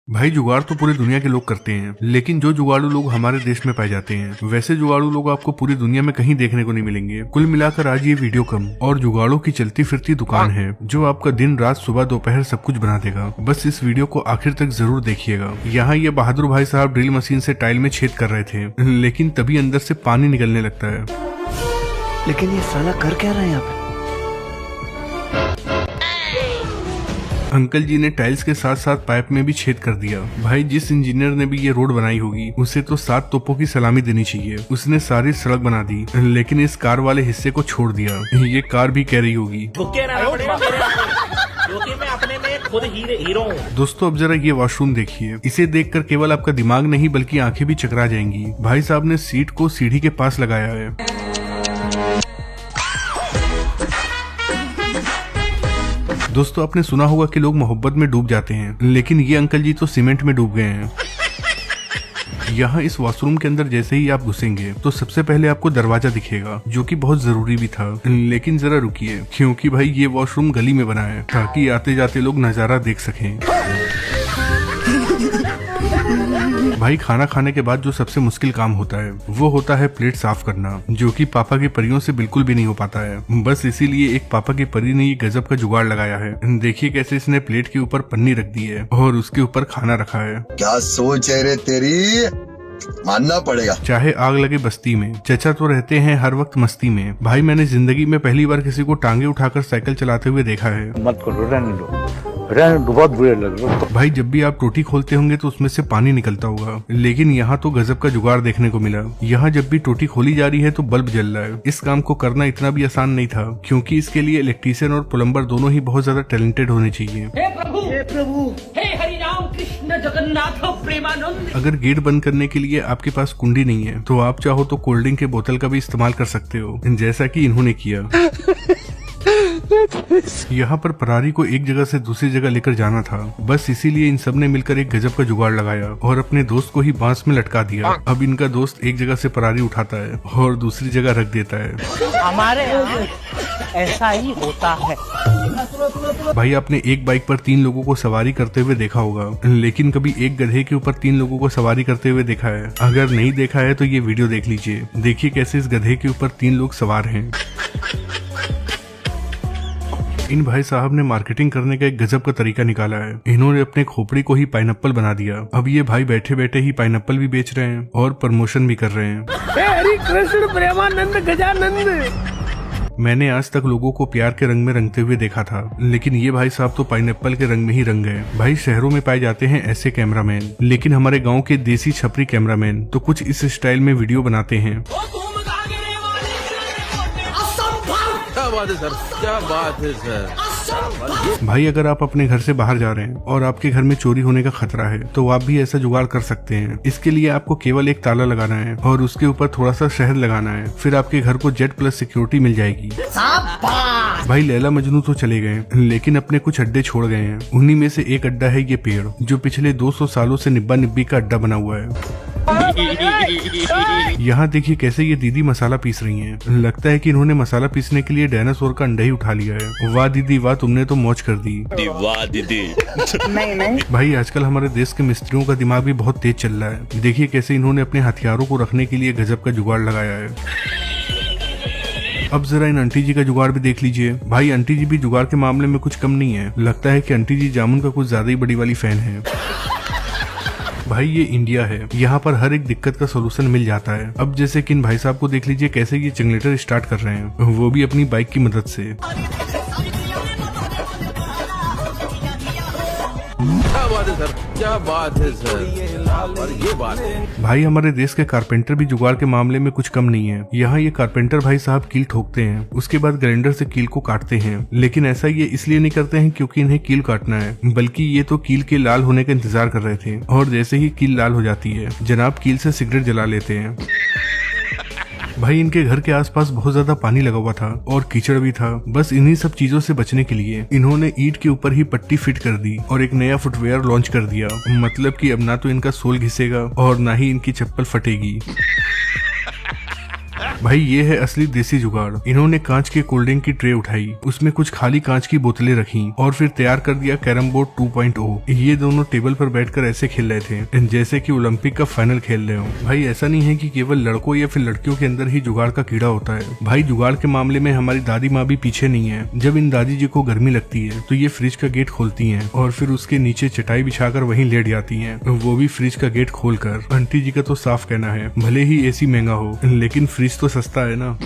भाई जुगाड़ तो पूरी दुनिया के लोग करते हैं, लेकिन जो जुगाड़ू लोग हमारे देश में पाए जाते हैं वैसे जुगाड़ू लोग आपको पूरी दुनिया में कहीं देखने को नहीं मिलेंगे। कुल मिलाकर आज ये वीडियो कम और जुगाड़ों की चलती फिरती दुकान है जो आपका दिन रात सुबह दोपहर सब कुछ बना देगा। बस इस वीडियो को आखिर तक जरूर देखिएगा। यहाँ ये बहादुर भाई साहब ड्रिल मशीन से टाइल में छेद कर रहे थे, लेकिन तभी अंदर से पानी निकलने लगता है। लेकिन ये साला कर क्या रहा है यहाँ पे? अंकल जी ने टाइल्स के साथ साथ पाइप में भी छेद कर दिया। भाई जिस इंजीनियर ने भी ये रोड बनाई होगी उसे तो 7 तोपों की सलामी देनी चाहिए। उसने सारी सड़क बना दी, लेकिन इस कार वाले हिस्से को छोड़ दिया। ये कार भी कह रही होगी मैं अपने में खुद हीरो हूँ। दोस्तों अब जरा ये वॉशरूम देखिए। इसे देखकर केवल आपका दिमाग नहीं बल्कि आंखें भी चकरा जाएंगी। भाई साहब ने सीट को सीढ़ी के पास लगाया है। दोस्तों आपने सुना होगा कि लोग मोहब्बत में डूब जाते हैं, लेकिन ये अंकल जी तो सीमेंट में डूब गए हैं। यहाँ इस वॉशरूम के अंदर जैसे ही आप घुसेंगे तो सबसे पहले आपको दरवाजा दिखेगा, जो कि बहुत जरूरी भी था। लेकिन जरा रुकिए, क्योंकि भाई ये वॉशरूम गली में बना है ताकि आते जाते लोग नजारा देख सकें। भाई खाना खाने के बाद जो सबसे मुश्किल काम होता है वो होता है प्लेट साफ करना, जो कि पापा की परियों से बिल्कुल भी नहीं हो पाता है। बस इसीलिए एक पापा की परी ने ये गजब का जुगाड़ लगाया है। देखिए कैसे इसने प्लेट के ऊपर पन्नी रख दी है और उसके ऊपर खाना रखा है। क्या सोच है रे तेरी, मानना पड़ेगा। चाहे आग लगे बस्ती में, चचा तो रहते हैं हर वक्त मस्ती में। भाई मैंने जिंदगी में पहली बार किसी को टांगे उठाकर साइकिल चलाते हुए देखा है। मत करो, रहने दो, बहुत बुरे लग रहे हो। भाई जब भी आप टोटी खोलते होंगे तो उसमें से पानी निकलता होगा, लेकिन यहाँ तो गजब का जुगाड़ देखने को मिला। यहाँ जब भी टोटी खोली जा रही है तो बल्ब जल रहा है। इस काम को करना इतना भी आसान नहीं था, क्योंकि इसके लिए इलेक्ट्रीशियन और प्लम्बर दोनों ही बहुत ज्यादा टैलेंटेड होने चाहिए। हे प्रभु, हे हरि राम कृष्ण जगन्नाथ प्रेमानंद। अगर गेट बंद करने के लिए आपके पास कुंडी नहीं है तो आप चाहो तो कोल्ड ड्रिंक के बोतल का भी इस्तेमाल कर सकते हो, जैसा कि इन्होंने किया। यहाँ पर परारी को एक जगह से दूसरी जगह लेकर जाना था, बस इसीलिए इन सब ने मिलकर एक गजब का जुगाड़ लगाया और अपने दोस्त को ही बांस में लटका दिया। अब इनका दोस्त एक जगह से परारी उठाता है और दूसरी जगह रख देता है। हमारे यहाँ ऐसा ही होता है। भाई आपने एक बाइक पर 3 लोगों को सवारी करते हुए देखा होगा, लेकिन कभी एक गधे के ऊपर 3 लोगों को सवारी करते हुए देखा है? अगर नहीं देखा है तो ये वीडियो देख लीजिए। देखिए कैसे इस गधे के ऊपर 3 लोग सवार हैं। इन भाई साहब ने मार्केटिंग करने का एक गजब का तरीका निकाला है। इन्होंने अपने खोपड़ी को ही पाइनएप्पल बना दिया। अब ये भाई बैठे बैठे ही पाइनएप्पल भी बेच रहे हैं और प्रमोशन भी कर रहे हैं। हरि कृष्ण प्रेमानंद गजानंद। मैंने आज तक लोगों को प्यार के रंग में रंगते हुए देखा था, लेकिन ये भाई साहब तो पाइनएप्पल के रंग में ही रंग गए। भाई शहरों में पाए जाते हैं ऐसे कैमरामैन, लेकिन हमारे गांव के देसी छपरी कैमरामैन तो कुछ इस स्टाइल में वीडियो बनाते हैं। क्या बात है सर, क्या बात है सर। भाई अगर आप अपने घर से बाहर जा रहे हैं और आपके घर में चोरी होने का खतरा है तो आप भी ऐसा जुगाड़ कर सकते हैं। इसके लिए आपको केवल एक ताला लगाना है और उसके ऊपर थोड़ा सा शहद लगाना है, फिर आपके घर को जेड प्लस सिक्योरिटी मिल जाएगी। भाई लैला मजनू तो चले गए, लेकिन अपने कुछ अड्डे छोड़ गए हैं। उन्हीं में से एक अड्डा है ये पेड़, जो पिछले 200 सालों से निब्बा निब्बी का अड्डा बना हुआ है। यहाँ देखिए कैसे ये दीदी मसाला पीस रही हैं। लगता है कि इन्होंने मसाला पीसने के लिए डायनासोर का अंडा ही उठा लिया है। वाह दीदी वाह, तुमने तो मौज कर दी। वाह दीदी। नहीं। भाई आजकल हमारे देश के मिस्त्रियों का दिमाग भी बहुत तेज चल रहा है। देखिए कैसे इन्होंने अपने हथियारों को रखने के लिए गजब का जुगाड़ लगाया है। अब जरा इन आंटी जी का जुगाड़ भी देख लीजिए। भाई आंटी जी भी जुगाड़ के मामले में कुछ कम नहीं है। लगता है कि आंटी जी जामुन का कुछ ज्यादा ही बड़ी वाली फैन है। भाई ये इंडिया है, यहाँ पर हर एक दिक्कत का सोल्यूशन मिल जाता है। अब जैसे कि इन भाई साहब को देख लीजिए कैसे ये जनरेटर स्टार्ट कर रहे हैं, वो भी अपनी बाइक की मदद से। क्या बात है सर, क्या बात है सर। और ये बात है भाई हमारे देश के कारपेंटर भी जुगाड़ के मामले में कुछ कम नहीं है। यहाँ ये कारपेंटर भाई साहब कील ठोकते हैं, उसके बाद ग्राइंडर से कील को काटते हैं। लेकिन ऐसा ये इसलिए नहीं करते हैं क्योंकि इन्हें कील काटना है, बल्कि ये तो कील के लाल होने का इंतजार कर रहे थे। और जैसे ही कील लाल हो जाती है जनाब कील से सिगरेट जला लेते हैं। भाई इनके घर के आसपास बहुत ज्यादा पानी लगा हुआ था और कीचड़ भी था। बस इन्हीं सब चीजों से बचने के लिए इन्होंने ईंट के ऊपर ही पट्टी फिट कर दी और एक नया फुटवेयर लॉन्च कर दिया। मतलब कि अब ना तो इनका सोल घिसेगा और ना ही इनकी चप्पल फटेगी। भाई ये है असली देसी जुगाड़। इन्होंने कांच के कोल्ड ड्रिंक की ट्रे उठाई, उसमें कुछ खाली कांच की बोतलें रखी और फिर तैयार कर दिया कैरम बोर्ड 2.0। ये दोनों टेबल पर बैठकर ऐसे खेल रहे थे जैसे कि ओलंपिक का फाइनल खेल रहे हो। भाई ऐसा नहीं है कि केवल लड़कों या फिर लड़कियों के अंदर ही जुगाड़ का कीड़ा होता है। भाई जुगाड़ के मामले में हमारी दादी माँ भी पीछे नहीं है। जब इन दादी जी को गर्मी लगती है तो ये फ्रिज का गेट खोलती हैं और फिर उसके नीचे चटाई बिछाकर वहीं लेट जाती हैं, वो भी फ्रिज का गेट खोलकर। आंटी जी का तो साफ कहना है, भले ही एसी महंगा हो लेकिन फ्रिज तो सस्ता है ना।